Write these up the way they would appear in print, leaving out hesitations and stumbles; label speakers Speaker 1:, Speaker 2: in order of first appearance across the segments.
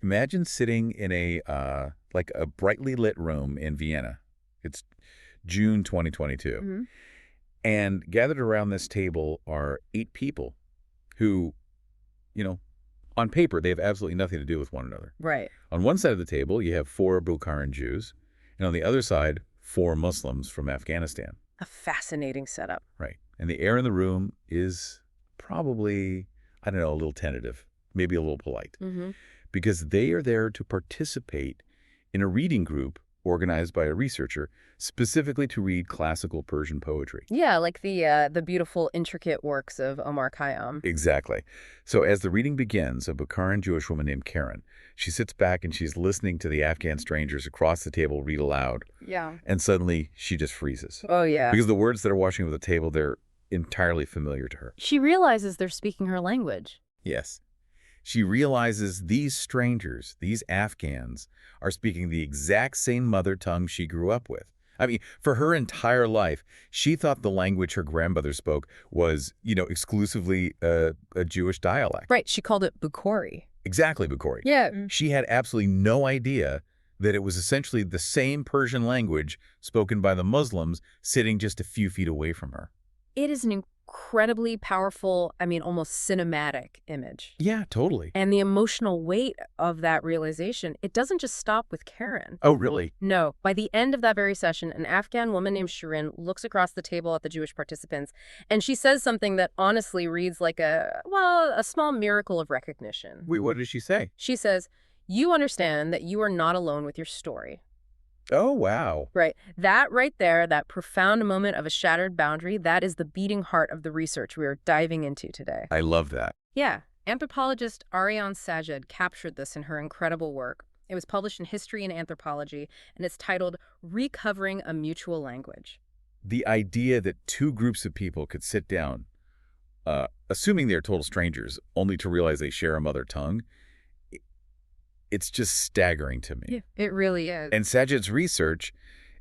Speaker 1: Imagine sitting in like a brightly lit room in Vienna. It's June 2022.
Speaker 2: Hmm.
Speaker 1: And gathered around this table are 8 people who, you know, on paper, they have absolutely nothing to do with one another.
Speaker 2: Right.
Speaker 1: On one side of the table, you have 4 Bukharan Jews, and on the other side, 4 Muslims from Afghanistan.
Speaker 2: A fascinating setup.
Speaker 1: Right. And the air in the room is probably, I don't know, a little tentative, maybe a little polite,
Speaker 2: Hmm.
Speaker 1: because they are there to participate in a reading group organized by a researcher specifically to read classical Persian poetry.
Speaker 2: Yeah, like the beautiful, intricate works of Omar Khayyam.
Speaker 1: Exactly. So as the reading begins, a Bukharan Jewish woman named Karen, she sits back and she's listening to the Afghan strangers across the table read aloud,
Speaker 2: Yeah.
Speaker 1: and suddenly she just freezes.
Speaker 2: Oh, yeah.
Speaker 1: Because the words that are washing over the table, they're entirely familiar to her.
Speaker 2: She realizes they're speaking her language.
Speaker 1: Yes. She realizes these strangers, these Afghans, are speaking the exact same mother tongue she grew up with. I mean, for her entire life, she thought the language her grandmother spoke was, exclusively a Jewish dialect.
Speaker 2: Right. She called it Bukhari.
Speaker 1: Exactly, Bukhari.
Speaker 2: Yeah.
Speaker 1: She had absolutely no idea that it was essentially the same Persian language spoken by the Muslims sitting just a few feet away from her.
Speaker 2: It is an incredibly powerful, almost cinematic image.
Speaker 1: Yeah, totally.
Speaker 2: And the emotional weight of that realization, it doesn't just stop with Karen.
Speaker 1: Oh, really?
Speaker 2: No. By the end of that very session, an Afghan woman named Shirin looks across the table at the Jewish participants, and she says something that honestly reads like a small miracle of recognition.
Speaker 1: Wait, what did she say?
Speaker 2: She says, "You understand that you are not alone with your story."
Speaker 1: Oh, wow.
Speaker 2: Right. That right there, that profound moment of a shattered boundary, that is the beating heart of the research we are diving into today.
Speaker 1: I love that.
Speaker 2: Yeah. Anthropologist Ariane Sadjed captured this in her incredible work. It was published in History and Anthropology, and it's titled Recovering a Mutual Language.
Speaker 1: The idea that 2 groups of people could sit down, assuming they're total strangers, only to realize they share a mother tongue, it's just staggering to me.
Speaker 2: Yeah, it really is.
Speaker 1: And Sajid's research,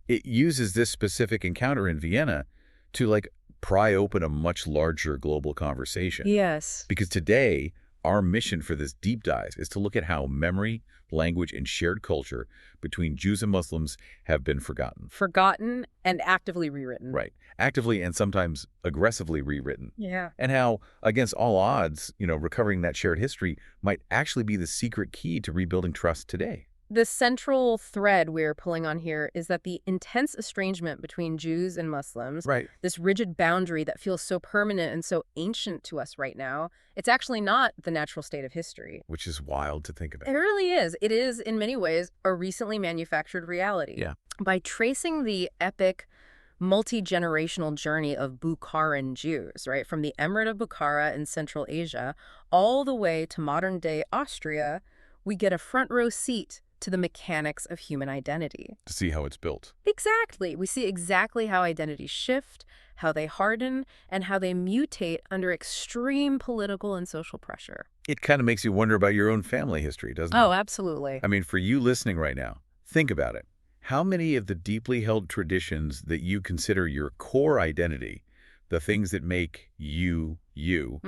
Speaker 1: it uses this specific encounter in Vienna to pry open a much larger global conversation.
Speaker 2: Yes.
Speaker 1: Because today, our mission for this deep dive is to look at how memory, language, and shared culture between Jews and Muslims have been forgotten.
Speaker 2: Forgotten and actively rewritten.
Speaker 1: Right. Actively and sometimes aggressively rewritten.
Speaker 2: Yeah.
Speaker 1: And how, against all odds, recovering that shared history might actually be the secret key to rebuilding trust today.
Speaker 2: The central thread we're pulling on here is that the intense estrangement between Jews and Muslims,
Speaker 1: Right.
Speaker 2: this rigid boundary that feels so permanent and so ancient to us right now, it's actually not the natural state of history.
Speaker 1: Which is wild to think about.
Speaker 2: It really is. It is, in many ways, a recently manufactured reality.
Speaker 1: Yeah.
Speaker 2: By tracing the epic, multi-generational journey of Bukharan Jews, right, from the Emirate of Bukhara in Central Asia all the way to modern-day Austria, we get a front-row seat to the mechanics of human identity.
Speaker 1: To see how it's built.
Speaker 2: Exactly. We see exactly how identities shift, how they harden, and how they mutate under extreme political and social pressure.
Speaker 1: It kind of makes you wonder about your own family history, doesn't it?
Speaker 2: Oh, absolutely.
Speaker 1: I mean, for you listening right now, think about it. How many of the deeply held traditions that you consider your core identity, the things that make you, you,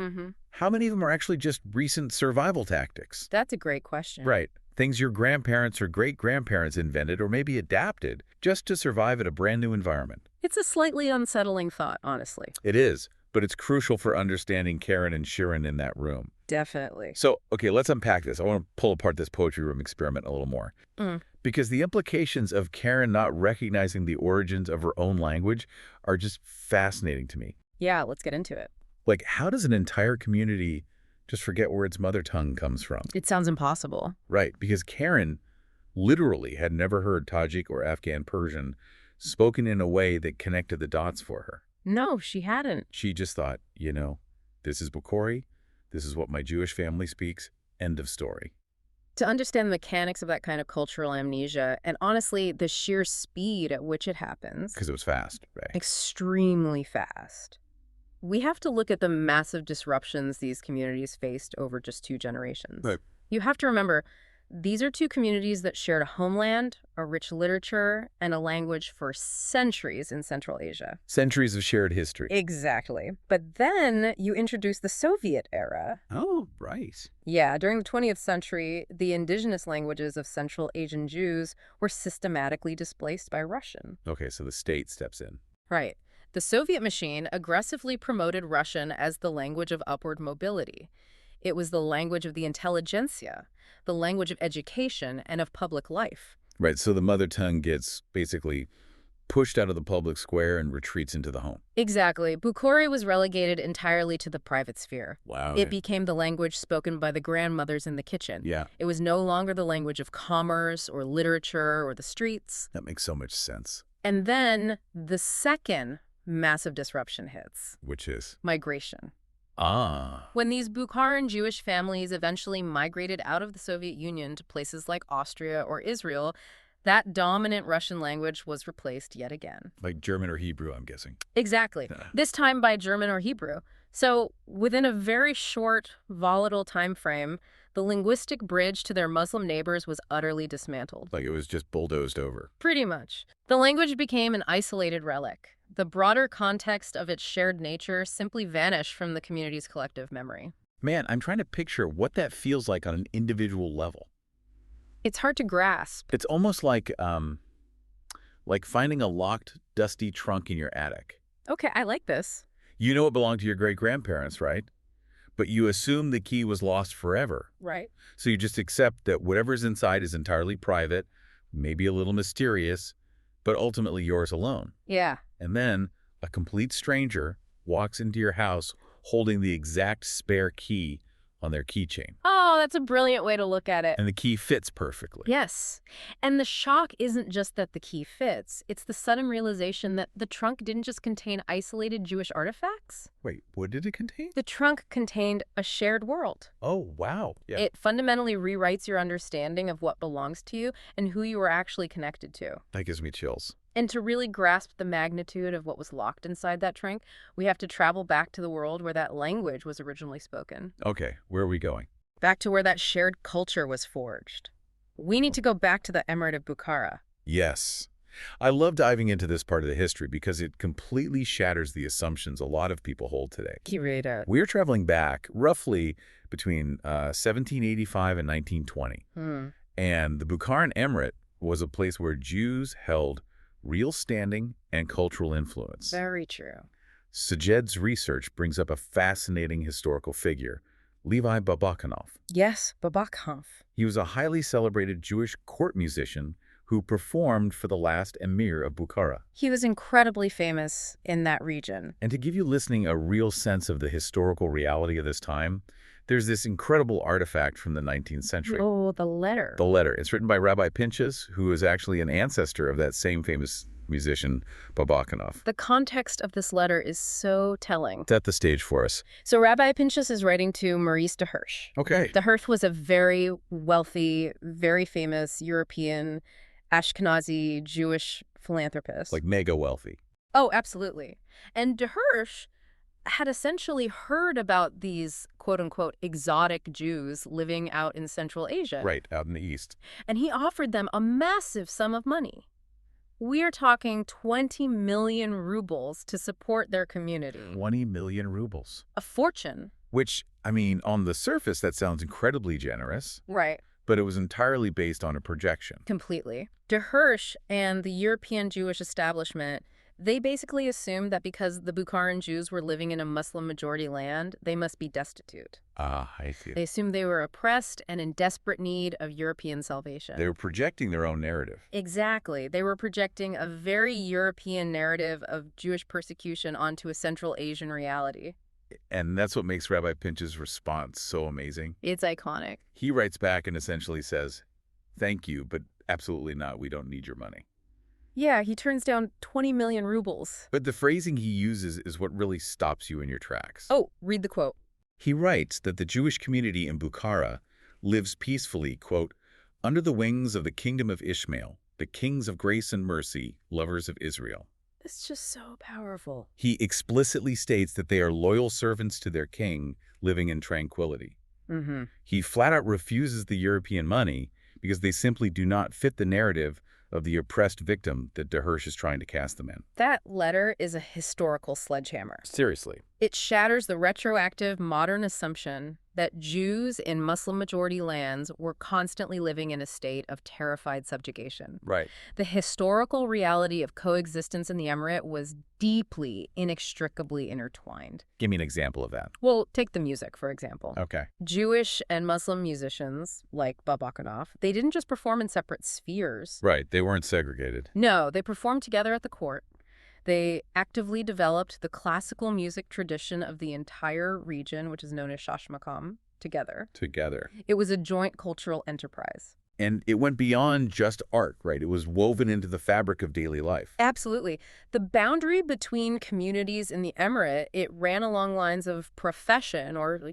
Speaker 1: how many of them are actually just recent survival tactics?
Speaker 2: That's a great question.
Speaker 1: Right. Things your grandparents or great-grandparents invented or maybe adapted just to survive in a brand new environment.
Speaker 2: It's a slightly unsettling thought, honestly.
Speaker 1: It is, but it's crucial for understanding Karen and Shirin in that room.
Speaker 2: Definitely.
Speaker 1: So, okay, let's unpack this. I want to pull apart this poetry room experiment a little more. Because the implications of Karen not recognizing the origins of her own language are just fascinating to me.
Speaker 2: Yeah, let's get into it.
Speaker 1: How does an entire community just forget where its mother tongue comes from?
Speaker 2: It sounds impossible.
Speaker 1: Right, because Karen literally had never heard Tajik or Afghan Persian spoken in a way that connected the dots for her.
Speaker 2: No, she hadn't.
Speaker 1: She just thought, this is Bukhari, this is what my Jewish family speaks, end of story.
Speaker 2: To understand the mechanics of that kind of cultural amnesia, and honestly, the sheer speed at which it happens.
Speaker 1: Because it was fast, right?
Speaker 2: Extremely fast. We have to look at the massive disruptions these communities faced over just 2 generations.
Speaker 1: Right.
Speaker 2: You have to remember, These are two communities that shared a homeland, a rich literature, and a language for centuries in Central Asia.
Speaker 1: Centuries of shared history.
Speaker 2: Exactly. But then you introduce the Soviet era.
Speaker 1: Oh, right.
Speaker 2: Yeah, during the 20th century, the indigenous languages of Central Asian Jews were systematically displaced by Russian.
Speaker 1: Okay, so the state steps in.
Speaker 2: Right. The Soviet machine aggressively promoted Russian as the language of upward mobility. It was the language of the intelligentsia, the language of education and of public life.
Speaker 1: Right, so the mother tongue gets basically pushed out of the public square and retreats into the home.
Speaker 2: Exactly. Bukhari was relegated entirely to the private sphere.
Speaker 1: Wow.
Speaker 2: It became the language spoken by the grandmothers in the kitchen.
Speaker 1: Yeah.
Speaker 2: It was no longer the language of commerce or literature or the streets.
Speaker 1: That makes so much sense.
Speaker 2: And then the second massive disruption hits.
Speaker 1: Which is?
Speaker 2: Migration.
Speaker 1: Ah.
Speaker 2: When these Bukharan Jewish families eventually migrated out of the Soviet Union to places like Austria or Israel, that dominant Russian language was replaced yet again.
Speaker 1: Like German or Hebrew, I'm guessing.
Speaker 2: Exactly. This time by German or Hebrew. So within a very short, volatile time frame, the linguistic bridge to their Muslim neighbors was utterly dismantled.
Speaker 1: Like it was just bulldozed over.
Speaker 2: Pretty much. The language became an isolated relic. The broader context of its shared nature simply vanished from the community's collective memory.
Speaker 1: Man, I'm trying to picture what that feels like on an individual level.
Speaker 2: It's hard to grasp.
Speaker 1: It's almost like finding a locked, dusty trunk in your attic.
Speaker 2: Okay, I like this.
Speaker 1: You know it belonged to your great-grandparents, right? But you assume the key was lost forever.
Speaker 2: Right.
Speaker 1: So you just accept that whatever's inside is entirely private, maybe a little mysterious, but ultimately yours alone.
Speaker 2: Yeah.
Speaker 1: And then a complete stranger walks into your house holding the exact spare key on their keychain.
Speaker 2: Oh, that's a brilliant way to look at it.
Speaker 1: And the key fits perfectly.
Speaker 2: Yes. And the shock isn't just that the key fits. It's the sudden realization that the trunk didn't just contain isolated Jewish artifacts.
Speaker 1: Wait, what did it contain?
Speaker 2: The trunk contained a shared world.
Speaker 1: Oh, wow. Yeah.
Speaker 2: It fundamentally rewrites your understanding of what belongs to you and who you are actually connected to.
Speaker 1: That gives me chills.
Speaker 2: And to really grasp the magnitude of what was locked inside that trunk, we have to travel back to the world where that language was originally spoken.
Speaker 1: Okay, where are we going?
Speaker 2: Back to where that shared culture was forged. We need to go back to the Emirate of Bukhara.
Speaker 1: Yes. I love diving into this part of the history because it completely shatters the assumptions a lot of people hold today. We're traveling back roughly between 1785 and 1920. And the Bukharan Emirate was a place where Jews held real standing and cultural influence.
Speaker 2: Very true.
Speaker 1: Sadjed's research brings up a fascinating historical figure, Levi Babakhanov.
Speaker 2: Yes, Babakhanov.
Speaker 1: He was a highly celebrated Jewish court musician who performed for the last emir of Bukhara.
Speaker 2: He was incredibly famous in that region.
Speaker 1: And to give you listening a real sense of the historical reality of this time, there's this incredible artifact from the 19th century.
Speaker 2: Oh, the letter.
Speaker 1: The letter. It's written by Rabbi Pinchas, who is actually an ancestor of that same famous musician, Babakhanov.
Speaker 2: The context of this letter is so telling.
Speaker 1: Set the stage for us.
Speaker 2: So Rabbi Pinchas is writing to Maurice de Hirsch.
Speaker 1: Okay.
Speaker 2: De Hirsch was a very wealthy, very famous European Ashkenazi Jewish philanthropist.
Speaker 1: Like mega wealthy.
Speaker 2: Oh, absolutely. And de Hirsch had essentially heard about these quote-unquote exotic Jews living out in Central Asia.
Speaker 1: Right, out in the east.
Speaker 2: And he offered them a massive sum of money. We're talking 20 million rubles to support their community.
Speaker 1: 20 million rubles.
Speaker 2: A fortune.
Speaker 1: Which, I mean, on the surface, that sounds incredibly generous.
Speaker 2: Right.
Speaker 1: But it was entirely based on a projection.
Speaker 2: Completely. De Hirsch and the European Jewish establishment, they basically assumed that because the Bukharan Jews were living in a Muslim-majority land, they must be destitute.
Speaker 1: Ah, I see.
Speaker 2: They assumed they were oppressed and in desperate need of European salvation.
Speaker 1: They were projecting their own narrative.
Speaker 2: Exactly. They were projecting a very European narrative of Jewish persecution onto a Central Asian reality.
Speaker 1: And that's what makes Rabbi Pinch's response so amazing.
Speaker 2: It's iconic.
Speaker 1: He writes back and essentially says, "Thank you, but absolutely not. We don't need your money."
Speaker 2: Yeah, he turns down 20 million rubles.
Speaker 1: But the phrasing he uses is what really stops you in your tracks.
Speaker 2: Oh, read the quote.
Speaker 1: He writes that the Jewish community in Bukhara lives peacefully, quote, under the wings of the kingdom of Ishmael, the kings of grace and mercy, lovers of Israel.
Speaker 2: It's just so powerful.
Speaker 1: He explicitly states that they are loyal servants to their king, living in tranquility. He flat out refuses the European money because they simply do not fit the narrative of the oppressed victim that De Hirsch is trying to cast them in.
Speaker 2: That letter is a historical sledgehammer.
Speaker 1: Seriously.
Speaker 2: It shatters the retroactive modern assumption that Jews in Muslim-majority lands were constantly living in a state of terrified subjugation.
Speaker 1: Right.
Speaker 2: The historical reality of coexistence in the emirate was deeply, inextricably intertwined.
Speaker 1: Give me an example of that.
Speaker 2: Well, take the music, for example.
Speaker 1: Okay.
Speaker 2: Jewish and Muslim musicians, like Babakanov, they didn't just perform in separate spheres.
Speaker 1: Right. They weren't segregated.
Speaker 2: No, they performed together at the court. They actively developed the classical music tradition of the entire region, which is known as SHAS and Chabad, together. It was a joint cultural enterprise.
Speaker 1: And it went beyond just art, right? It was woven into the fabric of daily life.
Speaker 2: Absolutely. The boundary between communities in the emirate, it ran along lines of profession or,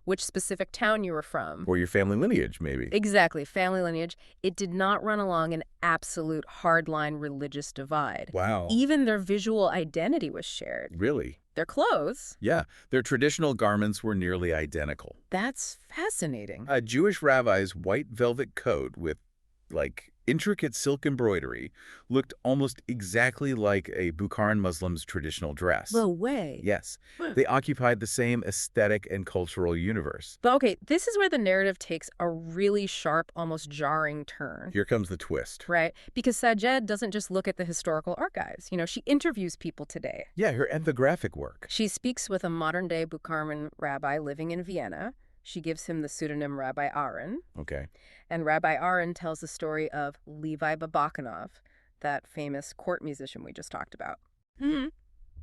Speaker 2: which specific town you were from.
Speaker 1: Or your family lineage, maybe.
Speaker 2: Exactly, family lineage. It did not run along an absolute hardline religious divide.
Speaker 1: Wow.
Speaker 2: Even their visual identity was shared.
Speaker 1: Really?
Speaker 2: Their clothes.
Speaker 1: Yeah. Their traditional garments were nearly identical.
Speaker 2: That's fascinating.
Speaker 1: A Jewish rabbi's white velvet coat with, intricate silk embroidery looked almost exactly like a Bukharan Muslim's traditional dress.
Speaker 2: No way.
Speaker 1: Yes. They occupied the same aesthetic and cultural universe.
Speaker 2: But okay, this is where the narrative takes a really sharp, almost jarring turn.
Speaker 1: Here comes the twist.
Speaker 2: Right? Because Sadjed doesn't just look at the historical archives. She interviews people today.
Speaker 1: Yeah, her ethnographic work.
Speaker 2: She speaks with a modern-day Bukharan rabbi living in Vienna. She gives him the pseudonym Rabbi Aaron.
Speaker 1: Okay.
Speaker 2: And Rabbi Aaron tells the story of Levi Babakanov, that famous court musician we just talked about.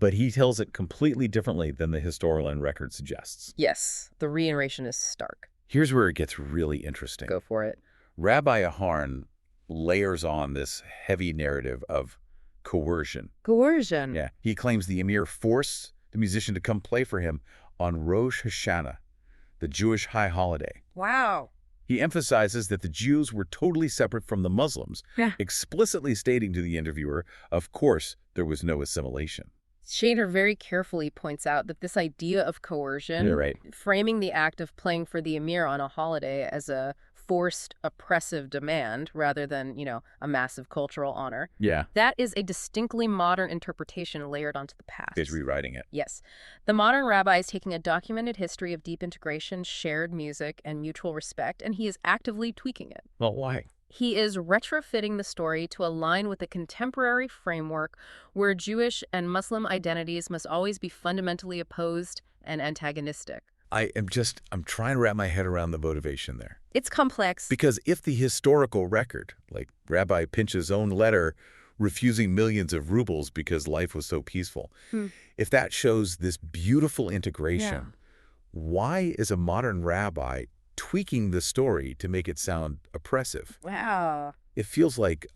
Speaker 1: But he tells it completely differently than the historian record suggests.
Speaker 2: Yes, the re-narration is stark.
Speaker 1: Here's where it gets really interesting.
Speaker 2: Go for it.
Speaker 1: Rabbi Aaron layers on this heavy narrative of coercion.
Speaker 2: Coercion.
Speaker 1: Yeah. He claims the emir forced the musician to come play for him on Rosh Hashanah, the Jewish high holiday.
Speaker 2: Wow.
Speaker 1: He emphasizes that the Jews were totally separate from the Muslims, explicitly stating to the interviewer, of course, there was no assimilation.
Speaker 2: Shader very carefully points out that this idea of coercion, framing the act of playing for the emir on a holiday as a forced, oppressive demand rather than, a massive cultural honor.
Speaker 1: Yeah.
Speaker 2: That is a distinctly modern interpretation layered onto the past.
Speaker 1: He's rewriting it.
Speaker 2: Yes. The modern rabbi is taking a documented history of deep integration, shared music, and mutual respect, and he is actively tweaking it.
Speaker 1: Well, why?
Speaker 2: He is retrofitting the story to align with a contemporary framework where Jewish and Muslim identities must always be fundamentally opposed and antagonistic.
Speaker 1: I'm trying to wrap my head around the motivation there.
Speaker 2: It's complex.
Speaker 1: Because if the historical record, like Rabbi Pinch's own letter refusing millions of rubles because life was so peaceful, if that shows this beautiful integration, why is a modern rabbi tweaking the story to make it sound oppressive?
Speaker 2: Wow.
Speaker 1: It feels like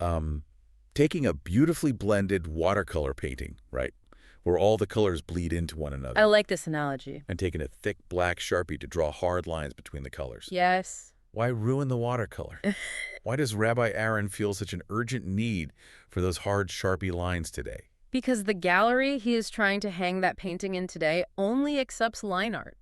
Speaker 1: taking a beautifully blended watercolor painting, right? Where all the colors bleed into one another.
Speaker 2: I like this analogy.
Speaker 1: And taking a thick black Sharpie to draw hard lines between the colors.
Speaker 2: Yes.
Speaker 1: Why ruin the watercolor? Why does Rabbi Aaron feel such an urgent need for those hard Sharpie lines today?
Speaker 2: Because the gallery he is trying to hang that painting in today only accepts line art.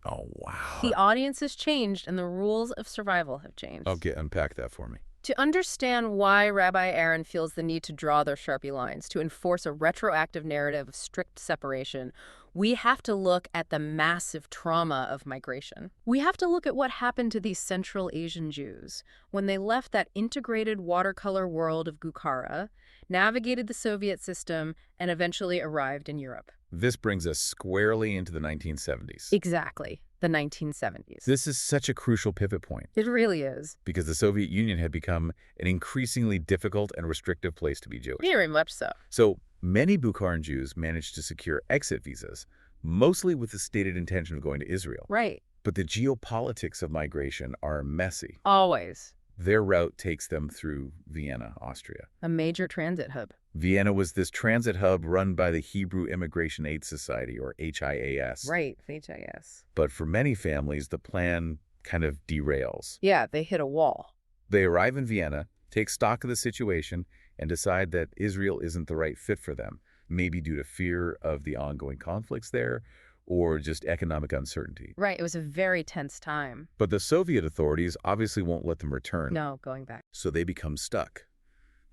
Speaker 1: Oh, wow.
Speaker 2: The audience has changed and the rules of survival have changed.
Speaker 1: Unpack that for me.
Speaker 2: To understand why Rabbi Aaron feels the need to draw those Sharpie lines, to enforce a retroactive narrative of strict separation, we have to look at the massive trauma of migration. We have to look at what happened to these Central Asian Jews when they left that integrated watercolor world of Bukhara, navigated the Soviet system, and eventually arrived in Europe.
Speaker 1: This brings us squarely into the 1970s.
Speaker 2: Exactly. The 1970s.
Speaker 1: This is such a crucial pivot point.
Speaker 2: It really is.
Speaker 1: Because the Soviet Union had become an increasingly difficult and restrictive place to be Jewish.
Speaker 2: Very much so.
Speaker 1: So many Bukharan Jews managed to secure exit visas, mostly with the stated intention of going to Israel.
Speaker 2: Right.
Speaker 1: But the geopolitics of migration are messy.
Speaker 2: Always.
Speaker 1: Their route takes them through Vienna, Austria.
Speaker 2: A major transit hub.
Speaker 1: Vienna was this transit hub run by the Hebrew Immigration Aid Society, or HIAS.
Speaker 2: Right, HIAS.
Speaker 1: But for many families, the plan kind of derails.
Speaker 2: Yeah, they hit a wall.
Speaker 1: They arrive in Vienna, take stock of the situation, and decide that Israel isn't the right fit for them, maybe due to fear of the ongoing conflicts there, or just economic uncertainty.
Speaker 2: Right, it was a very tense time.
Speaker 1: But the Soviet authorities obviously won't let them return.
Speaker 2: No, going back.
Speaker 1: So they become stuck.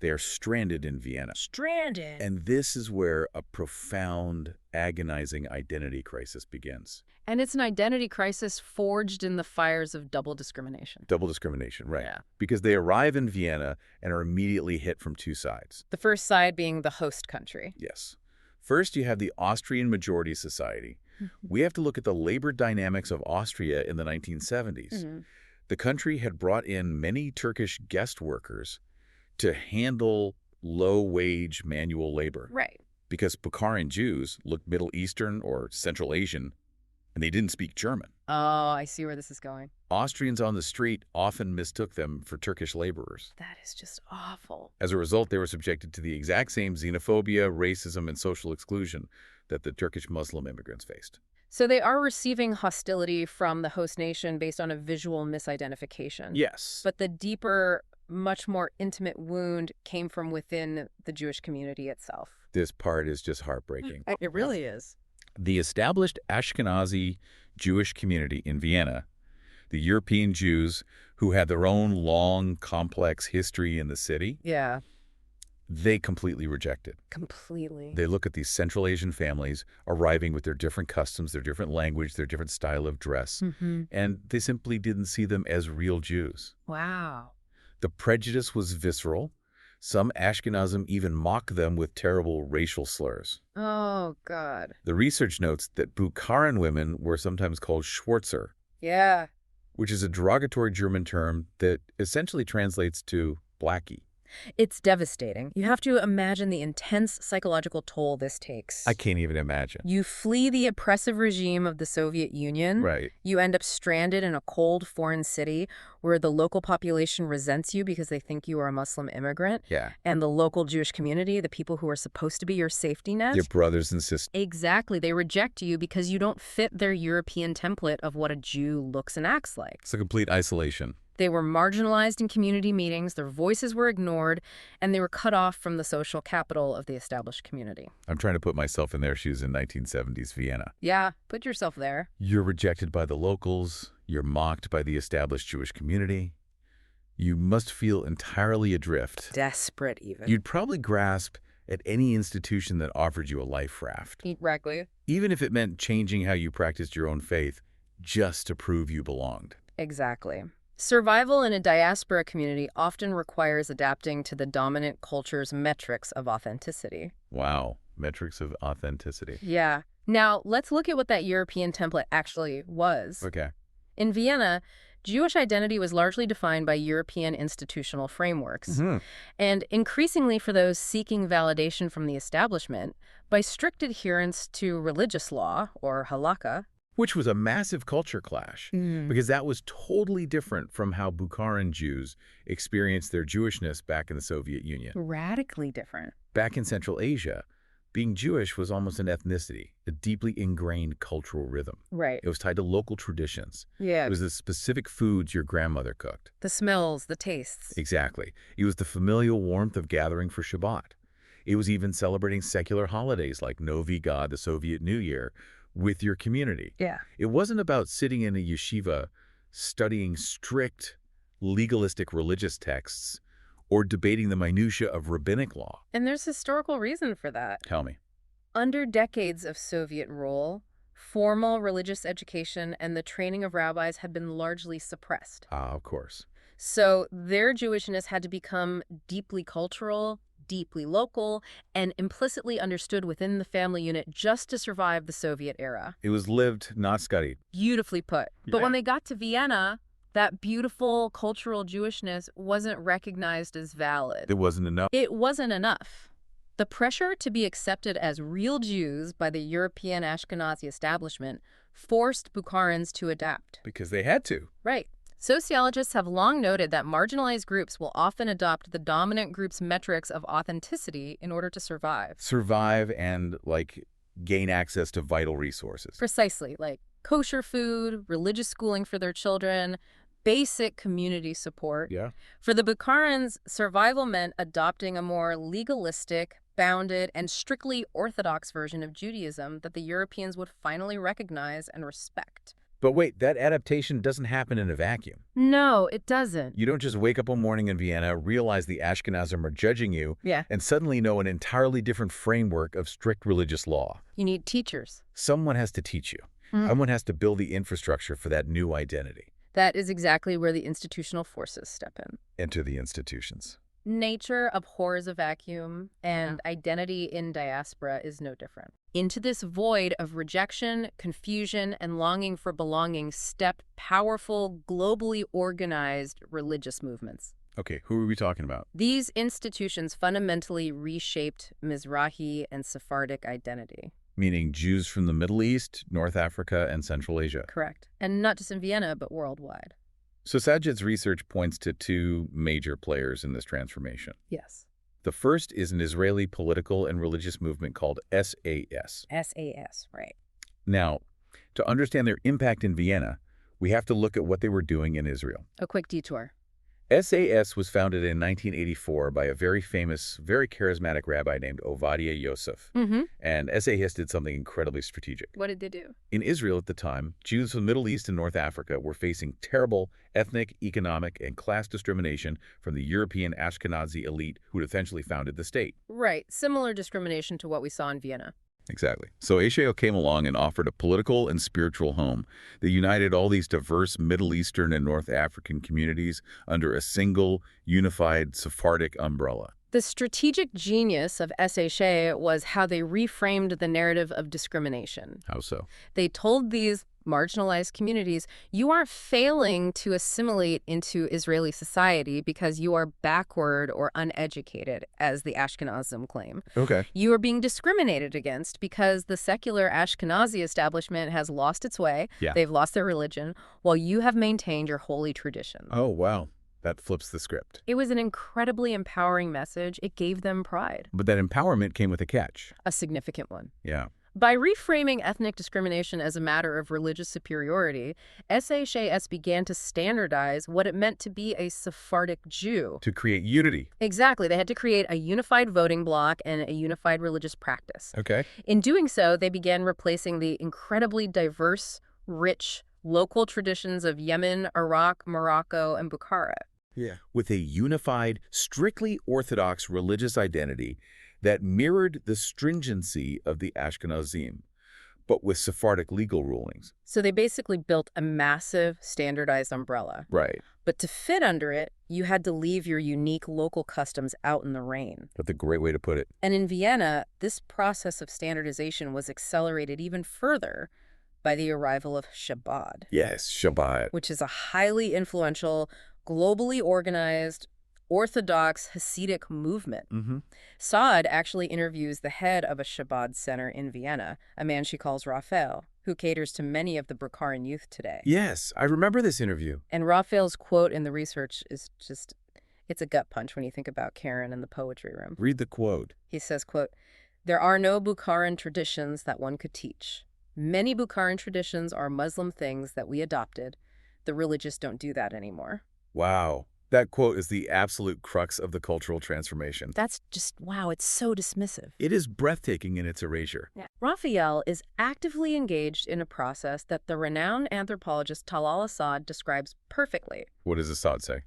Speaker 1: They are stranded in Vienna.
Speaker 2: Stranded!
Speaker 1: And this is where a profound, agonizing identity crisis begins.
Speaker 2: And it's an identity crisis forged in the fires of double discrimination.
Speaker 1: Double discrimination, right.
Speaker 2: Yeah.
Speaker 1: Because they arrive in Vienna and are immediately hit from two sides.
Speaker 2: The first side being the host country.
Speaker 1: Yes. First, you have the Austrian majority society. We have to look at the labor dynamics of Austria in the 1970s. The country had brought in many Turkish guest workers to handle low-wage manual labor.
Speaker 2: Right.
Speaker 1: Because Bukharan Jews looked Middle Eastern or Central Asian, and they didn't speak German.
Speaker 2: Oh, I see where this is going.
Speaker 1: Austrians on the street often mistook them for Turkish laborers.
Speaker 2: That is just awful.
Speaker 1: As a result, they were subjected to the exact same xenophobia, racism, and social exclusion that the Turkish Muslim immigrants faced.
Speaker 2: So they are receiving hostility from the host nation based on a visual misidentification.
Speaker 1: Yes.
Speaker 2: But the deeper, much more intimate wound came from within the Jewish community itself.
Speaker 1: This part is just heartbreaking.
Speaker 2: It really is.
Speaker 1: The established Ashkenazi Jewish community in Vienna, the European Jews who had their own long, complex history in the city,
Speaker 2: Yeah.
Speaker 1: they completely reject it.
Speaker 2: Completely.
Speaker 1: They look at these Central Asian families arriving with their different customs, their different language, their different style of dress, and they simply didn't see them as real Jews.
Speaker 2: Wow.
Speaker 1: The prejudice was visceral. Some Ashkenazim even mock them with terrible racial slurs.
Speaker 2: Oh, God.
Speaker 1: The research notes that Bukharan women were sometimes called Schwarzer,
Speaker 2: Yeah.
Speaker 1: which is a derogatory German term that essentially translates to blackie.
Speaker 2: It's devastating. You have to imagine the intense psychological toll this takes.
Speaker 1: I can't even imagine.
Speaker 2: You flee the oppressive regime of the Soviet Union.
Speaker 1: Right.
Speaker 2: You end up stranded in a cold foreign city where the local population resents you because they think you are a Muslim immigrant.
Speaker 1: Yeah.
Speaker 2: And the local Jewish community, the people who are supposed to be your safety net.
Speaker 1: Your brothers and sisters.
Speaker 2: Exactly. They reject you because you don't fit their European template of what a Jew looks and acts like.
Speaker 1: It's a complete isolation.
Speaker 2: They were marginalized in community meetings, their voices were ignored, and they were cut off from the social capital of the established community.
Speaker 1: I'm trying to put myself in their shoes in 1970s Vienna.
Speaker 2: Yeah, put yourself there.
Speaker 1: You're rejected by the locals. You're mocked by the established Jewish community. You must feel entirely adrift.
Speaker 2: Desperate, even.
Speaker 1: You'd probably grasp at any institution that offered you a life raft.
Speaker 2: Exactly.
Speaker 1: Even if it meant changing how you practiced your own faith just to prove you belonged.
Speaker 2: Exactly. Survival in a diaspora community often requires adapting to the dominant culture's metrics of authenticity.
Speaker 1: Wow. Metrics of authenticity.
Speaker 2: Yeah. Now, let's look at what that European template actually was.
Speaker 1: Okay.
Speaker 2: In Vienna, Jewish identity was largely defined by European institutional frameworks, and increasingly for those seeking validation from the establishment, by strict adherence to religious law, or halakha.
Speaker 1: Which was a massive culture clash, because that was totally different from how Bukharan Jews experienced their Jewishness back in the Soviet Union.
Speaker 2: Radically different.
Speaker 1: Back in Central Asia, being Jewish was almost an ethnicity, a deeply ingrained cultural rhythm.
Speaker 2: Right.
Speaker 1: It was tied to local traditions.
Speaker 2: Yeah.
Speaker 1: It was the specific foods your grandmother cooked.
Speaker 2: The smells, the tastes.
Speaker 1: Exactly. It was the familial warmth of gathering for Shabbat. It was even celebrating secular holidays like Novi God, the Soviet New Year, with your community.
Speaker 2: Yeah.
Speaker 1: It wasn't about sitting in a yeshiva studying strict legalistic religious texts or debating the minutiae of rabbinic law.
Speaker 2: And there's historical reason for that.
Speaker 1: Tell me.
Speaker 2: Under decades of Soviet rule, formal religious education and the training of rabbis had been largely suppressed.
Speaker 1: Ah, of course.
Speaker 2: So their Jewishness had to become deeply cultural, deeply local, and implicitly understood within the family unit just to survive the Soviet era.
Speaker 1: It was lived, not studied.
Speaker 2: Beautifully put. But
Speaker 1: Yeah.
Speaker 2: when they got to Vienna, that beautiful cultural Jewishness wasn't recognized as valid.
Speaker 1: It wasn't enough.
Speaker 2: It wasn't enough. The pressure to be accepted as real Jews by the European Ashkenazi establishment forced Bukharans to adapt.
Speaker 1: Because they had to.
Speaker 2: Right. Sociologists have long noted that marginalized groups will often adopt the dominant group's metrics of authenticity in order to survive.
Speaker 1: Survive and, gain access to vital resources.
Speaker 2: Precisely, like kosher food, religious schooling for their children, basic community support.
Speaker 1: Yeah.
Speaker 2: For the Bukharans, survival meant adopting a more legalistic, bounded, and strictly orthodox version of Judaism that the Europeans would finally recognize and respect.
Speaker 1: But wait, that adaptation doesn't happen in a vacuum.
Speaker 2: No, it doesn't.
Speaker 1: You don't just wake up one morning in Vienna, realize the Ashkenazim are judging you,
Speaker 2: Yeah.
Speaker 1: and suddenly know an entirely different framework of strict religious law.
Speaker 2: You need teachers.
Speaker 1: Someone has to teach you. Someone has to build the infrastructure for that new identity.
Speaker 2: That is exactly where the institutional forces step in.
Speaker 1: Enter the institutions.
Speaker 2: Nature abhors a vacuum, and identity in diaspora is no different. Into this void of rejection, confusion, and longing for belonging step powerful, globally organized religious movements.
Speaker 1: Okay, who are we talking about?
Speaker 2: These institutions fundamentally reshaped Mizrahi and Sephardic identity.
Speaker 1: Meaning Jews from the Middle East, North Africa, and Central Asia.
Speaker 2: Correct. And not just in Vienna, but worldwide.
Speaker 1: So Sadjed's research points to two major players in this transformation.
Speaker 2: Yes.
Speaker 1: The first is an Israeli political and religious movement called SAS.
Speaker 2: SAS, right.
Speaker 1: Now, to understand their impact in Vienna, we have to look at what they were doing in Israel.
Speaker 2: A quick detour.
Speaker 1: SAS was founded in 1984 by a very famous, very charismatic rabbi named Ovadia Yosef. And SAS did something incredibly strategic.
Speaker 2: What did they do?
Speaker 1: In Israel at the time, Jews from the Middle East and North Africa were facing terrible ethnic, economic, and class discrimination from the European Ashkenazi elite who'd essentially founded the state.
Speaker 2: Right. Similar discrimination to what we saw in Vienna.
Speaker 1: Exactly. So Asheo came along and offered a political and spiritual home that united all these diverse Middle Eastern and North African communities under a single, unified Sephardic umbrella.
Speaker 2: The strategic genius of SHA was how they reframed the narrative of discrimination.
Speaker 1: How so?
Speaker 2: They told these marginalized communities, you aren't failing to assimilate into Israeli society because you are backward or uneducated, as the Ashkenazim claim.
Speaker 1: Okay.
Speaker 2: You are being discriminated against because the secular Ashkenazi establishment has lost its way.
Speaker 1: Yeah.
Speaker 2: They've lost their religion, while you have maintained your holy tradition.
Speaker 1: Oh, wow. That flips the script.
Speaker 2: It was an incredibly empowering message. It gave them pride.
Speaker 1: But that empowerment came with a catch.
Speaker 2: A significant one.
Speaker 1: Yeah.
Speaker 2: By reframing ethnic discrimination as a matter of religious superiority, SHAS began to standardize what it meant to be a Sephardic Jew.
Speaker 1: To create unity.
Speaker 2: Exactly. They had to create a unified voting bloc and a unified religious practice.
Speaker 1: Okay.
Speaker 2: In doing so, they began replacing the incredibly diverse, rich, local traditions of Yemen, Iraq, Morocco, and Bukhara.
Speaker 1: Yeah. With a unified, strictly Orthodox religious identity that mirrored the stringency of the Ashkenazim, but with Sephardic legal rulings.
Speaker 2: So they basically built a massive standardized umbrella.
Speaker 1: Right.
Speaker 2: But to fit under it, you had to leave your unique local customs out in the rain.
Speaker 1: That's a great way to put it.
Speaker 2: And in Vienna, this process of standardization was accelerated even further by the arrival of Chabad.
Speaker 1: Yes, Shabbat.
Speaker 2: Which is a highly influential, globally organized, Orthodox Hasidic movement. Saad actually interviews the head of a Chabad center in Vienna, a man she calls Raphael, who caters to many of the Bukharan youth today.
Speaker 1: Yes, I remember this interview.
Speaker 2: And Raphael's quote in the research is just, it's a gut punch when you think about Karen in the poetry room.
Speaker 1: Read the quote.
Speaker 2: He says, quote, "There are no Bukharan traditions that one could teach. Many Bukharan traditions are Muslim things that we adopted. The religious don't do that anymore."
Speaker 1: Wow. That quote is the absolute crux of the cultural transformation.
Speaker 2: That's just, wow, it's so dismissive.
Speaker 1: It is breathtaking in its erasure.
Speaker 2: Yeah. Raphael is actively engaged in a process that the renowned anthropologist Talal Asad describes perfectly.
Speaker 1: What does Assad say?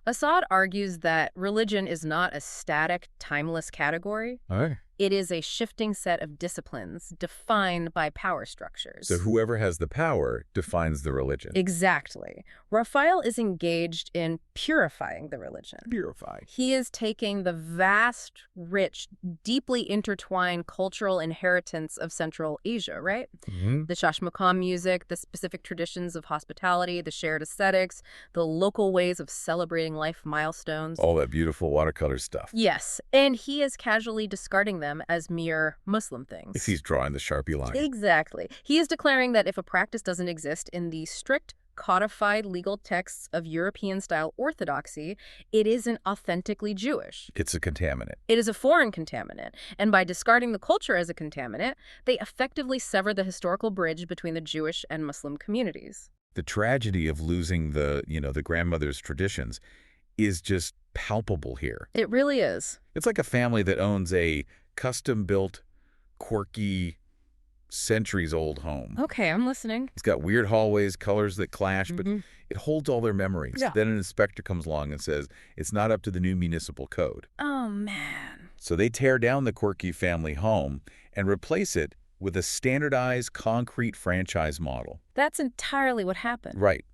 Speaker 2: Asad argues that religion is not a static, timeless category.
Speaker 1: Oh.
Speaker 2: It is a shifting set of disciplines defined by power structures.
Speaker 1: So whoever has the power defines the religion.
Speaker 2: Exactly. Raphael is engaged in purifying the religion.
Speaker 1: Purify.
Speaker 2: He is taking the vast, rich, deeply intertwined cultural inheritance of Central Asia, right? The Shashmakam music, the specific traditions of hospitality, the shared aesthetics, the local ways of celebrating life milestones.
Speaker 1: All that beautiful watercolor stuff.
Speaker 2: Yes, and he is casually discarding them as mere Muslim things.
Speaker 1: If he's drawing the Sharpie line.
Speaker 2: Exactly. He is declaring that if a practice doesn't exist in the strict codified legal texts of European-style orthodoxy, it isn't authentically Jewish.
Speaker 1: It's a contaminant.
Speaker 2: It is a foreign contaminant. And by discarding the culture as a contaminant, they effectively sever the historical bridge between the Jewish and Muslim communities.
Speaker 1: The tragedy of losing the grandmother's traditions is just palpable here.
Speaker 2: It really is.
Speaker 1: It's like a family that owns a custom-built, quirky, centuries-old home.
Speaker 2: Okay, I'm listening.
Speaker 1: It's got weird hallways, colors that clash, but
Speaker 2: Mm-hmm.
Speaker 1: it holds all their memories.
Speaker 2: Yeah.
Speaker 1: Then an inspector comes along and says, it's not up to the new municipal code.
Speaker 2: Oh, man.
Speaker 1: So they tear down the quirky family home and replace it with a standardized concrete franchise model.
Speaker 2: That's entirely what happened.
Speaker 1: Right.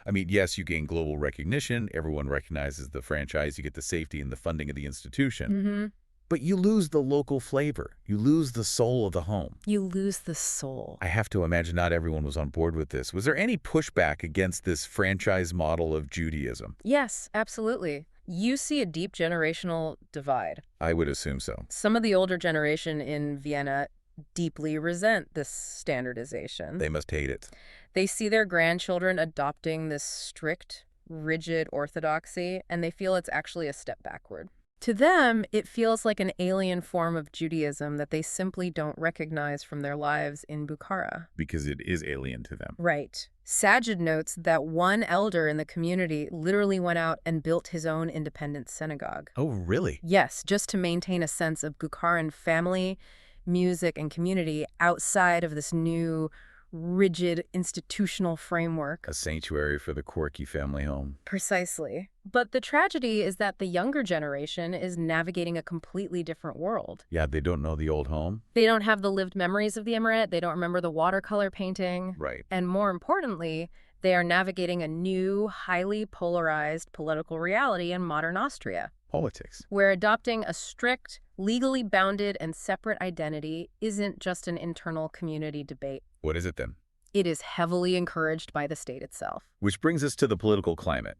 Speaker 1: I mean, yes, you gain global recognition. Everyone recognizes the franchise. You get the safety and the funding of the institution.
Speaker 2: Mm-hmm.
Speaker 1: But you lose the local flavor. You lose the soul of the home.
Speaker 2: You lose the soul.
Speaker 1: I have to imagine not everyone was on board with this. Was there any pushback against this franchise model of Judaism?
Speaker 2: Yes, absolutely. You see a deep generational divide.
Speaker 1: I would assume so.
Speaker 2: Some of the older generation in Vienna deeply resent this standardization.
Speaker 1: They must hate it.
Speaker 2: They see their grandchildren adopting this strict, rigid orthodoxy, and they feel it's actually a step backward. To them, it feels like an alien form of Judaism that they simply don't recognize from their lives in Bukhara.
Speaker 1: Because it is alien to them.
Speaker 2: Right. Sadjed notes that one elder in the community literally went out and built his own independent synagogue.
Speaker 1: Oh, really?
Speaker 2: Yes, just to maintain a sense of Bukharan family, music, and community outside of this new, rigid institutional framework.
Speaker 1: A sanctuary for the quirky family home.
Speaker 2: Precisely. But the tragedy is that the younger generation is navigating a completely different world.
Speaker 1: Yeah, they don't know the old home.
Speaker 2: They don't have the lived memories of the emirate. They don't remember the watercolor painting.
Speaker 1: Right.
Speaker 2: And more importantly, they are navigating a new, highly polarized political reality in modern Austria,
Speaker 1: Politics.
Speaker 2: where adopting a strict, legally bounded, and separate identity isn't just an internal community debate.
Speaker 1: What is it then?
Speaker 2: It is heavily encouraged by the state itself.
Speaker 1: Which brings us to the political climate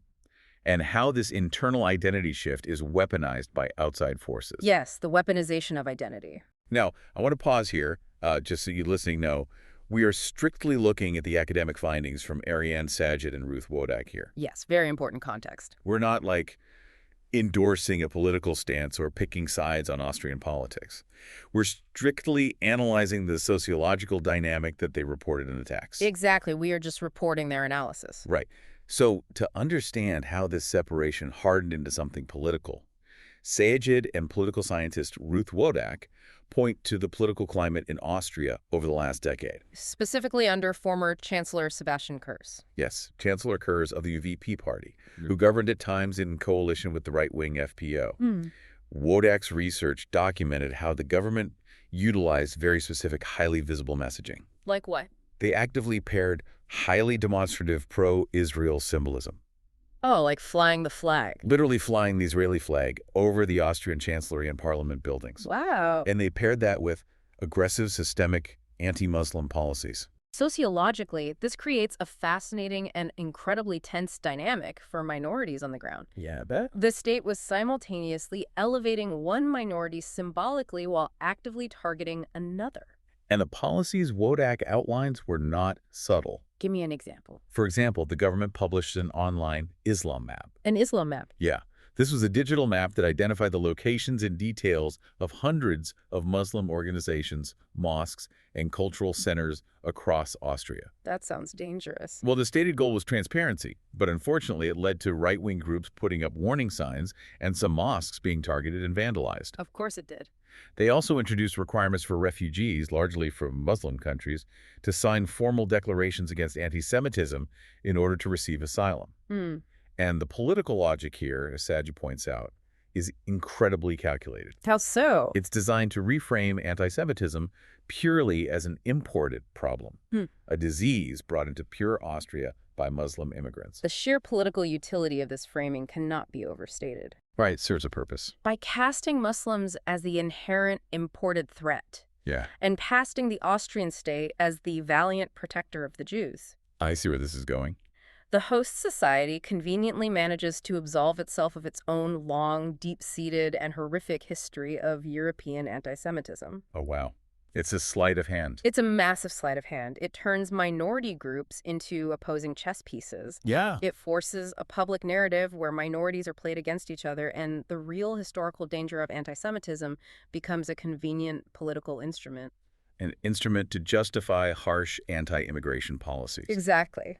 Speaker 1: and how this internal identity shift is weaponized by outside forces.
Speaker 2: Yes, the weaponization of identity.
Speaker 1: Now, I want to pause here, just so you listening know, we are strictly looking at the academic findings from Ariane Sadjed and Ruth Wodak here.
Speaker 2: Yes, very important context.
Speaker 1: We're not like endorsing a political stance or picking sides on Austrian politics. We're strictly analyzing the sociological dynamic that they reported in the text.
Speaker 2: Exactly. We are just reporting their analysis.
Speaker 1: Right. So to understand how this separation hardened into something political, Sadjed and political scientist Ruth Wodak point to the political climate in Austria over the last decade.
Speaker 2: Specifically under former Chancellor Sebastian Kurz.
Speaker 1: Yes, Chancellor Kurz of the UVP party, who governed at times in coalition with the right-wing FPO. Wodak's research documented how the government utilized very specific, highly visible messaging.
Speaker 2: Like what?
Speaker 1: They actively paired highly demonstrative pro-Israel symbolism,
Speaker 2: Oh, like flying the flag.
Speaker 1: literally flying the Israeli flag over the Austrian chancellery and parliament buildings.
Speaker 2: Wow.
Speaker 1: And they paired that with aggressive, systemic, anti-Muslim policies.
Speaker 2: Sociologically, this creates a fascinating and incredibly tense dynamic for minorities on the ground.
Speaker 1: Yeah, I bet.
Speaker 2: The state was simultaneously elevating one minority symbolically while actively targeting another.
Speaker 1: And the policies Wodak outlines were not subtle.
Speaker 2: Give me an example.
Speaker 1: For example, the government published an online Islam map.
Speaker 2: An Islam map.
Speaker 1: Yeah, this was a digital map that identified the locations and details of hundreds of Muslim organizations, mosques, and cultural centers across Austria.
Speaker 2: That sounds dangerous.
Speaker 1: Well, the stated goal was transparency, but unfortunately it led to right-wing groups putting up warning signs and some mosques being targeted and vandalized.
Speaker 2: Of course it did.
Speaker 1: They also introduced requirements for refugees, largely from Muslim countries, to sign formal declarations against anti-Semitism in order to receive asylum. And the political logic here, as Sadjed points out, is incredibly calculated.
Speaker 2: How so?
Speaker 1: It's designed to reframe anti-Semitism purely as an imported problem, a disease brought into pure Austria by Muslim immigrants.
Speaker 2: The sheer political utility of this framing cannot be overstated.
Speaker 1: Right, serves a purpose.
Speaker 2: By casting Muslims as the inherent imported threat,
Speaker 1: Yeah,
Speaker 2: and casting the Austrian state as the valiant protector of the Jews,
Speaker 1: I see where this is going.
Speaker 2: the host society conveniently manages to absolve itself of its own long, deep-seated, and horrific history of European anti-Semitism.
Speaker 1: Oh, wow. It's a sleight of hand.
Speaker 2: It's a massive sleight of hand. It turns minority groups into opposing chess pieces.
Speaker 1: Yeah.
Speaker 2: It forces a public narrative where minorities are played against each other, and the real historical danger of anti-Semitism becomes a convenient political instrument.
Speaker 1: An instrument to justify harsh anti-immigration policies.
Speaker 2: Exactly.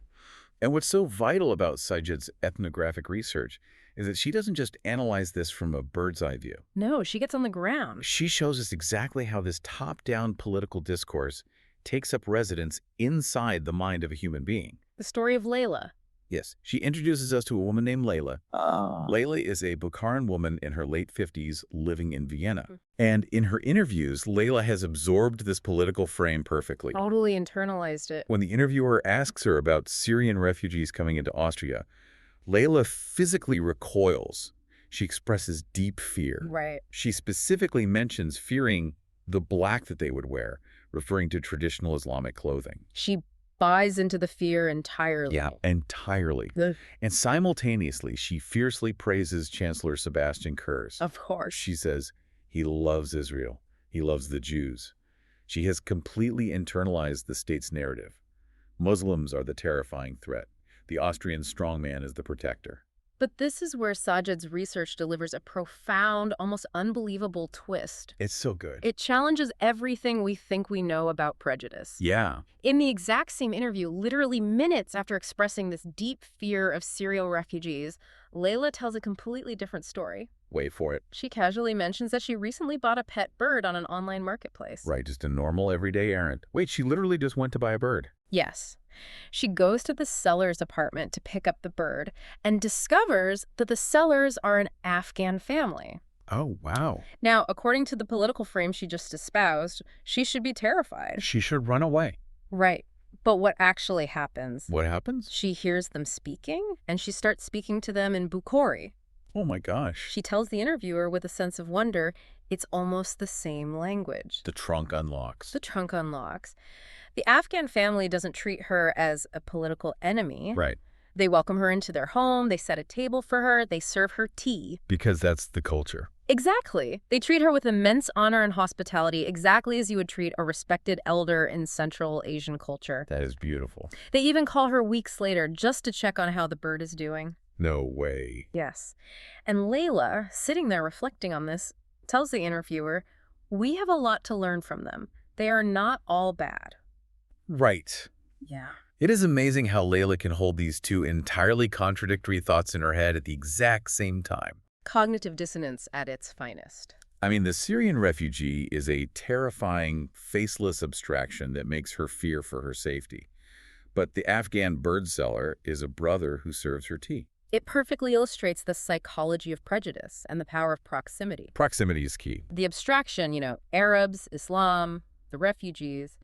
Speaker 1: And what's so vital about Sadjed's ethnographic research is that she doesn't just analyze this from a bird's eye view.
Speaker 2: No, she gets on the ground.
Speaker 1: She shows us exactly how this top-down political discourse takes up residence inside the mind of a human being.
Speaker 2: The story of Layla.
Speaker 1: Yes, she introduces us to a woman named Layla. Layla is a Bukharan woman in her late 50s living in Vienna. And in her interviews, Layla has absorbed this political frame perfectly.
Speaker 2: Totally internalized it.
Speaker 1: When the interviewer asks her about Syrian refugees coming into Austria, Layla physically recoils. She expresses deep fear.
Speaker 2: Right.
Speaker 1: She specifically mentions fearing the black that they would wear, referring to traditional Islamic clothing.
Speaker 2: She buys into the fear entirely.
Speaker 1: Yeah, entirely. And simultaneously, she fiercely praises Chancellor Sebastian Kurz.
Speaker 2: Of course.
Speaker 1: She says, he loves Israel. He loves the Jews. She has completely internalized the state's narrative. Muslims are the terrifying threat. The Austrian strongman is the protector.
Speaker 2: But this is where Sadjed's research delivers a profound, almost unbelievable twist.
Speaker 1: It's so good.
Speaker 2: It challenges everything we think we know about prejudice.
Speaker 1: Yeah.
Speaker 2: In the exact same interview, literally minutes after expressing this deep fear of Syrian refugees, Layla tells a completely different story.
Speaker 1: Wait for it.
Speaker 2: She casually mentions that she recently bought a pet bird on an online marketplace.
Speaker 1: Right, just a normal everyday errand. Wait, she literally just went to buy a bird.
Speaker 2: Yes. She goes to the seller's apartment to pick up the bird and discovers that the sellers are an Afghan family.
Speaker 1: Oh, wow.
Speaker 2: Now, according to the political frame she just espoused, she should be terrified.
Speaker 1: She should run away.
Speaker 2: Right. But what actually happens?
Speaker 1: What happens?
Speaker 2: She hears them speaking, and she starts speaking to them in Bukhari.
Speaker 1: Oh my gosh.
Speaker 2: She tells the interviewer with a sense of wonder, it's almost the same language.
Speaker 1: The trunk unlocks.
Speaker 2: The trunk unlocks. The Afghan family doesn't treat her as a political enemy.
Speaker 1: Right.
Speaker 2: They welcome her into their home, they set a table for her, they serve her tea.
Speaker 1: Because that's the culture.
Speaker 2: Exactly. They treat her with immense honor and hospitality, exactly as you would treat a respected elder in Central Asian culture.
Speaker 1: That is beautiful.
Speaker 2: They even call her weeks later just to check on how the bird is doing.
Speaker 1: No way.
Speaker 2: Yes. And Layla, sitting there reflecting on this, tells the interviewer, we have a lot to learn from them. They are not all bad.
Speaker 1: Right.
Speaker 2: Yeah.
Speaker 1: It is amazing how Layla can hold these two entirely contradictory thoughts in her head at the exact same time.
Speaker 2: Cognitive dissonance at its finest.
Speaker 1: I mean, the Syrian refugee is a terrifying, faceless abstraction that makes her fear for her safety. But the Afghan bird seller is a brother who serves her tea.
Speaker 2: It perfectly illustrates the psychology of prejudice and the power of proximity.
Speaker 1: Proximity is key.
Speaker 2: The abstraction, Arabs, Islam, the refugees,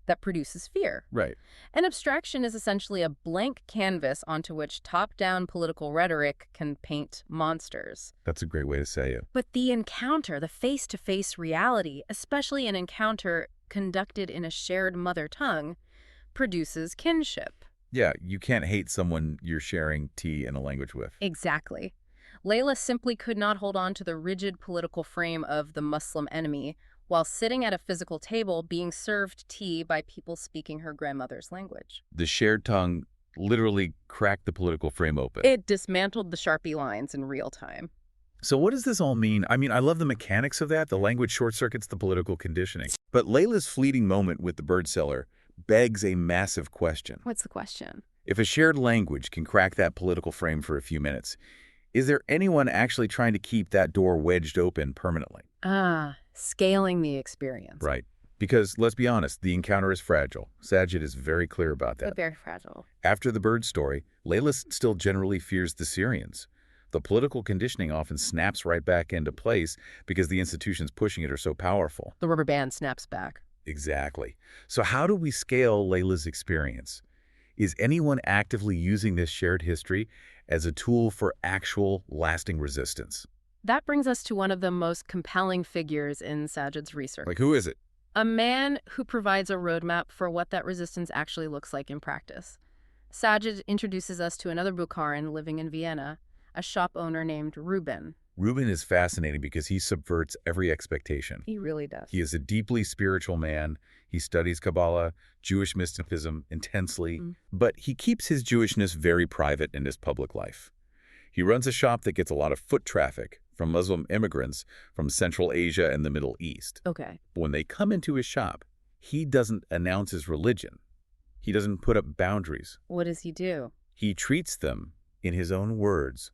Speaker 2: that produces fear.
Speaker 1: Right.
Speaker 2: An abstraction is essentially a blank canvas onto which top-down political rhetoric can paint monsters.
Speaker 1: That's a great way to say it.
Speaker 2: But the encounter, the face-to-face reality, especially an encounter conducted in a shared mother tongue, produces kinship.
Speaker 1: Yeah, you can't hate someone you're sharing tea in a language with.
Speaker 2: Exactly. Layla simply could not hold on to the rigid political frame of the Muslim enemy while sitting at a physical table being served tea by people speaking her grandmother's language.
Speaker 1: The shared tongue literally cracked the political frame open.
Speaker 2: It dismantled the Sharpie lines in real time.
Speaker 1: So what does this all mean? I mean, I love the mechanics of that. The language short-circuits the political conditioning. But Layla's fleeting moment with the bird seller begs a massive question.
Speaker 2: What's the question?
Speaker 1: If a shared language can crack that political frame for a few minutes, is there anyone actually trying to keep that door wedged open permanently?
Speaker 2: Scaling the experience.
Speaker 1: Right. Because, let's be honest, the encounter is fragile. Sadjed is very clear about that.
Speaker 2: Very fragile.
Speaker 1: After the bird story, Layla still generally fears the Syrians. The political conditioning often snaps right back into place because the institutions pushing it are so powerful.
Speaker 2: The rubber band snaps back.
Speaker 1: Exactly. So how do we scale Layla's experience? Is anyone actively using this shared history as a tool for actual, lasting resistance?
Speaker 2: That brings us to one of the most compelling figures in Sadjed's research.
Speaker 1: Like, who is it?
Speaker 2: A man who provides a roadmap for what that resistance actually looks like in practice. Sadjed introduces us to another Bukharan living in Vienna, a shop owner named Ruben.
Speaker 1: Ruben is fascinating because he subverts every expectation.
Speaker 2: He really does.
Speaker 1: He is a deeply spiritual man. He studies Kabbalah, Jewish mysticism intensely, but he keeps his Jewishness very private in his public life. He runs a shop that gets a lot of foot traffic from Muslim immigrants from Central Asia and the Middle East.
Speaker 2: Okay.
Speaker 1: But when they come into his shop, he doesn't announce his religion. He doesn't put up boundaries.
Speaker 2: What does he do?
Speaker 1: He treats them, in his own words,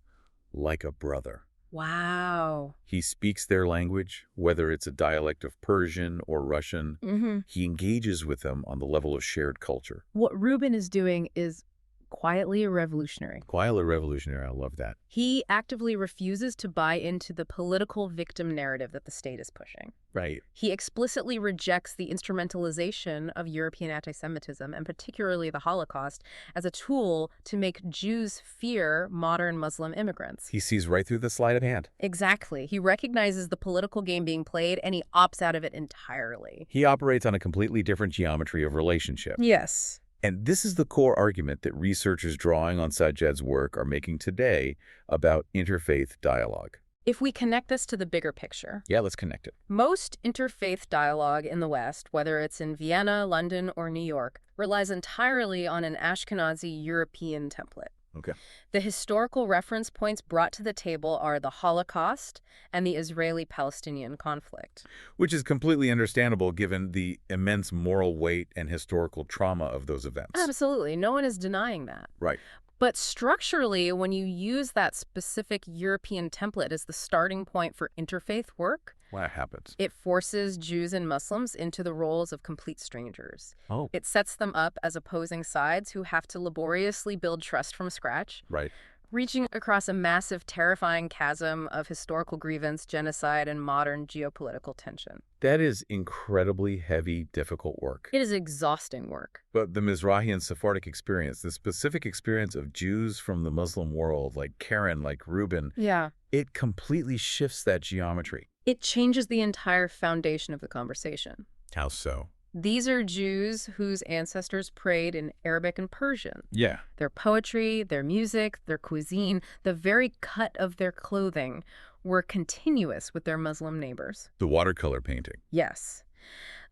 Speaker 1: like a brother.
Speaker 2: Wow.
Speaker 1: He speaks their language, whether it's a dialect of Persian or Russian. He engages with them on the level of shared culture.
Speaker 2: What Rubin is doing is quietly revolutionary.
Speaker 1: Quietly revolutionary, I love that.
Speaker 2: He actively refuses to buy into the political victim narrative that the state is pushing.
Speaker 1: Right.
Speaker 2: He explicitly rejects the instrumentalization of European anti-Semitism, and particularly the Holocaust, as a tool to make Jews fear modern Muslim immigrants.
Speaker 1: He sees right through the sleight of hand.
Speaker 2: Exactly. He recognizes the political game being played, and he opts out of it entirely.
Speaker 1: He operates on a completely different geometry of relationship.
Speaker 2: Yes.
Speaker 1: And this is the core argument that researchers drawing on Sadjed's work are making today about interfaith dialogue.
Speaker 2: If we connect this to the bigger picture.
Speaker 1: Yeah, let's connect it.
Speaker 2: Most interfaith dialogue in the West, whether it's in Vienna, London, or New York, relies entirely on an Ashkenazi European template.
Speaker 1: Okay.
Speaker 2: The historical reference points brought to the table are the Holocaust and the Israeli-Palestinian conflict.
Speaker 1: Which is completely understandable given the immense moral weight and historical trauma of those events.
Speaker 2: Absolutely. No one is denying that.
Speaker 1: Right.
Speaker 2: But structurally, when you use that specific European template as the starting point for interfaith work,
Speaker 1: What happens?
Speaker 2: it forces Jews and Muslims into the roles of complete strangers.
Speaker 1: Oh.
Speaker 2: It sets them up as opposing sides who have to laboriously build trust from scratch,
Speaker 1: Right.
Speaker 2: reaching across a massive, terrifying chasm of historical grievance, genocide, and modern geopolitical tension.
Speaker 1: That is incredibly heavy, difficult work.
Speaker 2: It is exhausting work.
Speaker 1: But the Mizrahi and Sephardic experience, the specific experience of Jews from the Muslim world, like Karen, like Reuben,
Speaker 2: Yeah.
Speaker 1: it completely shifts that geometry.
Speaker 2: It changes the entire foundation of the conversation.
Speaker 1: How so?
Speaker 2: These are Jews whose ancestors prayed in Arabic and Persian.
Speaker 1: Yeah.
Speaker 2: Their poetry, their music, their cuisine, the very cut of their clothing were continuous with their Muslim neighbors.
Speaker 1: The watercolor painting.
Speaker 2: Yes.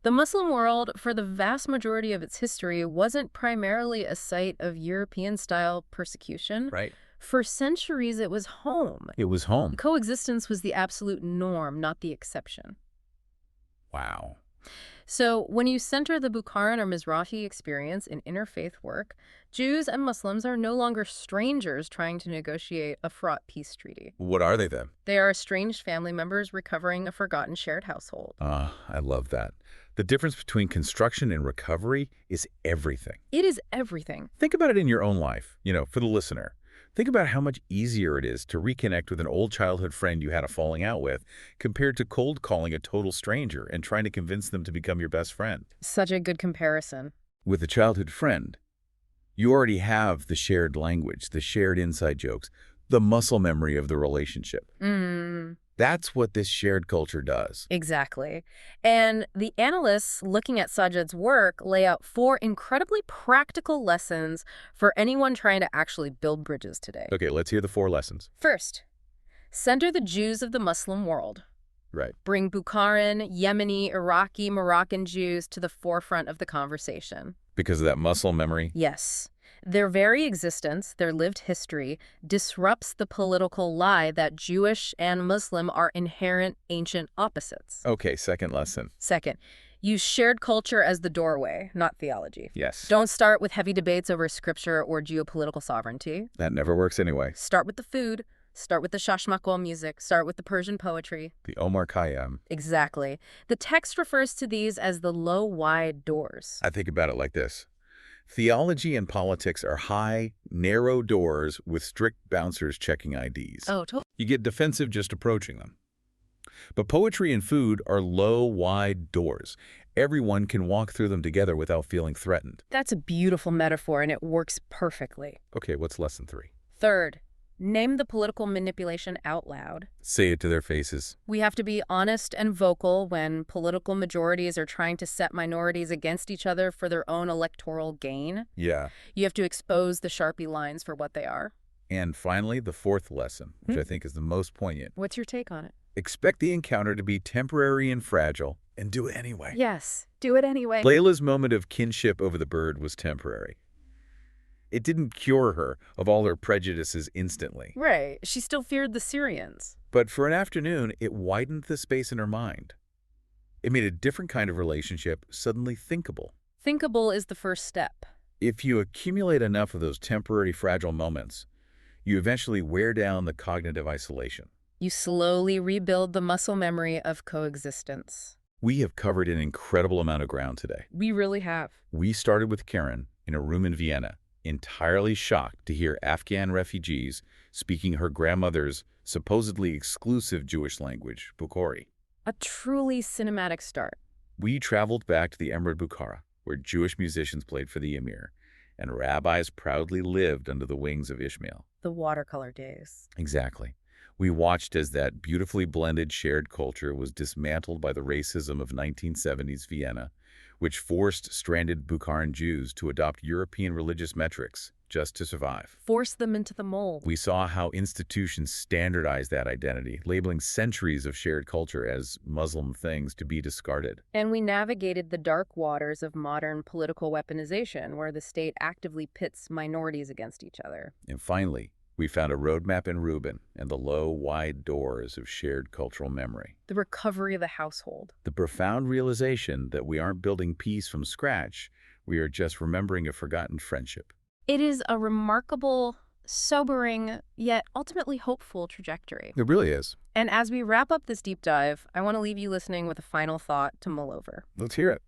Speaker 2: The Muslim world, for the vast majority of its history, wasn't primarily a site of European-style persecution.
Speaker 1: Right.
Speaker 2: For centuries, it was home.
Speaker 1: It was home.
Speaker 2: Coexistence was the absolute norm, not the exception.
Speaker 1: Wow.
Speaker 2: So when you center the Bukharan or Mizrahi experience in interfaith work, Jews and Muslims are no longer strangers trying to negotiate a fraught peace treaty.
Speaker 1: What are they then?
Speaker 2: They are estranged family members recovering a forgotten shared household.
Speaker 1: I love that. The difference between construction and recovery is everything.
Speaker 2: It is everything.
Speaker 1: Think about it in your own life, for the listener. Think about how much easier it is to reconnect with an old childhood friend you had a falling out with compared to cold calling a total stranger and trying to convince them to become your best friend.
Speaker 2: Such a good comparison.
Speaker 1: With a childhood friend, you already have the shared language, the shared inside jokes, the muscle memory of the relationship. That's what this shared culture does.
Speaker 2: Exactly. And the analysts looking at Sadjed's work lay out 4 incredibly practical lessons for anyone trying to actually build bridges today.
Speaker 1: Okay, let's hear the 4 lessons.
Speaker 2: First, center the Jews of the Muslim world.
Speaker 1: Right.
Speaker 2: Bring Bukharan, Yemeni, Iraqi, Moroccan Jews to the forefront of the conversation.
Speaker 1: Because of that muscle memory?
Speaker 2: Yes. Their very existence, their lived history, disrupts the political lie that Jewish and Muslim are inherent ancient opposites.
Speaker 1: Okay, second lesson.
Speaker 2: Second, use shared culture as the doorway, not theology.
Speaker 1: Yes.
Speaker 2: Don't start with heavy debates over scripture or geopolitical sovereignty.
Speaker 1: That never works anyway.
Speaker 2: Start with the food. Start with the shashmakol music. Start with the Persian poetry.
Speaker 1: The Omar Khayyam.
Speaker 2: Exactly. The text refers to these as the low, wide doors.
Speaker 1: I think about it like this. Theology and politics are high, narrow doors with strict bouncers checking IDs.
Speaker 2: Oh, totally.
Speaker 1: You get defensive just approaching them. But poetry and food are low, wide doors. Everyone can walk through them together without feeling threatened.
Speaker 2: That's a beautiful metaphor, and it works perfectly.
Speaker 1: Okay, what's lesson 3?
Speaker 2: Third, name the political manipulation out loud.
Speaker 1: Say it to their faces.
Speaker 2: We have to be honest and vocal when political majorities are trying to set minorities against each other for their own electoral gain.
Speaker 1: Yeah.
Speaker 2: You have to expose the Sharpie lines for what they are.
Speaker 1: And finally, the 4th lesson, which I think is the most poignant.
Speaker 2: What's your take on it?
Speaker 1: Expect the encounter to be temporary and fragile, and do it anyway.
Speaker 2: Yes, do it anyway.
Speaker 1: Layla's moment of kinship over the bird was temporary. It didn't cure her of all her prejudices instantly.
Speaker 2: Right. She still feared the Syrians.
Speaker 1: But for an afternoon, it widened the space in her mind. It made a different kind of relationship suddenly thinkable.
Speaker 2: Thinkable is the first step.
Speaker 1: If you accumulate enough of those temporary fragile moments, You eventually wear down the cognitive isolation.
Speaker 2: You slowly rebuild the muscle memory of coexistence.
Speaker 1: We have covered an incredible amount of ground today.
Speaker 2: We really have.
Speaker 1: We started with Karen in a room in Vienna, entirely shocked to hear Afghan refugees speaking her grandmother's supposedly exclusive Jewish language, Bukhari.
Speaker 2: A truly cinematic start.
Speaker 1: We traveled back to the Emirate Bukhara, where Jewish musicians played for the emir, and rabbis proudly lived under the wings of Ishmael.
Speaker 2: The watercolor days.
Speaker 1: Exactly. We watched as that beautifully blended shared culture was dismantled by the racism of 1970s Vienna, which forced stranded Bukharan Jews to adopt European religious metrics just to survive.
Speaker 2: Force them into the mold.
Speaker 1: We saw how institutions standardized that identity, labeling centuries of shared culture as Muslim things to be discarded.
Speaker 2: And we navigated the dark waters of modern political weaponization, where the state actively pits minorities against each other.
Speaker 1: And finally, we found a roadmap in Reuben and the low, wide doors of shared cultural memory.
Speaker 2: The recovery of the household.
Speaker 1: The profound realization that we aren't building peace from scratch, we are just remembering a forgotten friendship.
Speaker 2: It is a remarkable, sobering, yet ultimately hopeful trajectory.
Speaker 1: It really is.
Speaker 2: And as we wrap up this deep dive, I want to leave you listening with a final thought to mull over.
Speaker 1: Let's hear it.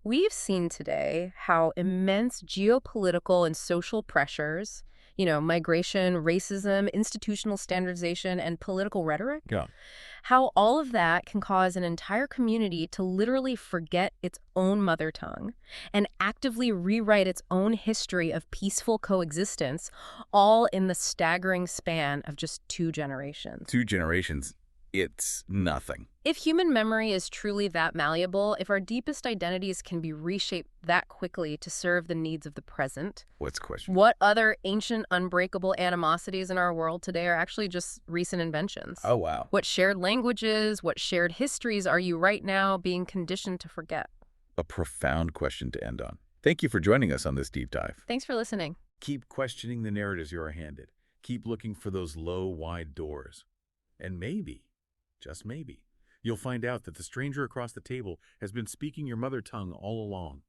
Speaker 2: We've seen today how immense geopolitical and social pressures, migration, racism, institutional standardization, and political rhetoric, how all of that can cause an entire community to literally forget its own mother tongue and actively rewrite its own history of peaceful coexistence, all in the staggering span of just 2 generations.
Speaker 1: 2 generations. It's nothing.
Speaker 2: If human memory is truly that malleable, if our deepest identities can be reshaped that quickly to serve the needs of the present,
Speaker 1: What's the question?
Speaker 2: what other ancient, unbreakable animosities in our world today are actually just recent inventions?
Speaker 1: Oh, wow.
Speaker 2: What shared languages, what shared histories are you right now being conditioned to forget?
Speaker 1: A profound question to end on. Thank you for joining us on this deep dive.
Speaker 2: Thanks for listening.
Speaker 1: Keep questioning the narratives you are handed. Keep looking for those low, wide doors. And maybe, just maybe, you'll find out that the stranger across the table has been speaking your mother tongue all along.